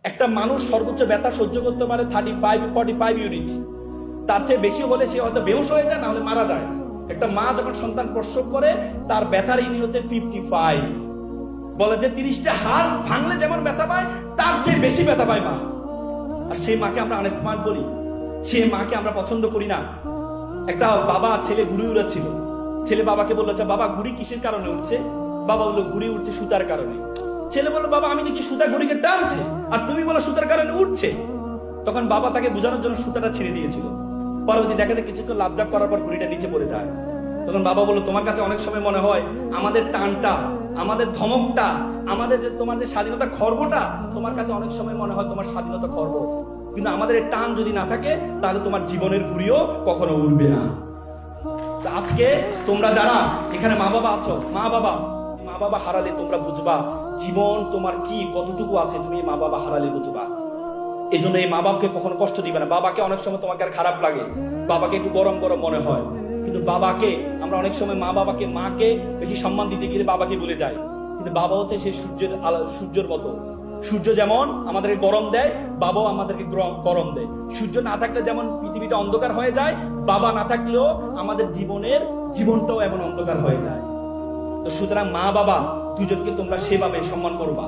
একটা মানুষ সর্বোচ্চ ব্যথা সহ্য করতে পারে 35-45 ইউনিট। তার চেয়ে বেশি হলে সে হয়তো বেহুশ হয়ে যায়, না হলে মারা যায়। একটা মা যখন সন্তান প্রসব করে তার ব্যথার ইউনিট হচ্ছে 55। বলে যে 30টা হাড় ভাঙলে যেমন ব্যথা পায় তার চেয়ে বেশি ব্যথা পায় মা। আর সেই মাকে আমরা আনস্মার্ট বলি, সেই মাকে আমরা পছন্দ করি না। একটা বাবা ছেলে ঘুড়ি উড়াচ্ছিল, ছেলে বাবাকে বললো, আচ্ছা বাবা ঘুড়ি কিসের কারণে উঠছে? বাবা বললো ঘুড়ি উঠছে সুতার কারণে। ছেলে বললো, বাবা আমি দেখি সুতা ঘুড়িকে টানছে আর তুমি বলো সুতার কারণে উঠছে। তখন বাবা তাকে বোঝানোর জন্য সুতাটা ছেড়ে দিয়েছিল। পরবর্তী দেখা যায় কিছুক্ষণ লাফঝাপ করার পর ঘুড়িটা নিচে পড়ে যায়। তখন বাবা বললো, তোমার কাছে অনেক সময় মনে হয় আমাদের টানটা, আমাদের ধমকটা, আমাদের যে তোমার যে স্বাধীনতা খর্বটা, তোমার কাছে অনেক সময় মনে হয় তোমার স্বাধীনতা খর্ব। কিন্তু আমাদের এই টান যদি না থাকে তাহলে তোমার জীবনের ঘুড়িও কখনো উড়বে না। আজকে তোমরা যারা এখানে মা বাবা আছো, মা বাবা হারালে তোমরা বুঝবা জীবন তোমার কি কতটুকু আছে, তুমি মা বাবা হারালে বুঝবা। এই জন্য এই মা বাবাকে কখনো কষ্ট দিবে না। বাবাকে অনেক সময় তোমাকে আর খারাপ লাগে, বাবাকে একটু গরম গরম মনে হয়, কিন্তু বাবাকে আমরা অনেক সময় মাকে বেশি সম্মান দিতে গিয়ে বাবাকে ভুলে যাই। কিন্তু বাবা হচ্ছে সেই সূর্যের মতো। সূর্য যেমন আমাদেরকে গরম দেয়, বাবাও আমাদেরকে গরম দেয়। সূর্য না থাকলে যেমন পৃথিবীটা অন্ধকার হয়ে যায়, বাবা না থাকলেও আমাদের জীবনটাও এমন অন্ধকার হয়ে যায়। তো সুতরাং মা বাবা দুজনকে তোমরা সেভাবে সম্মান করবা।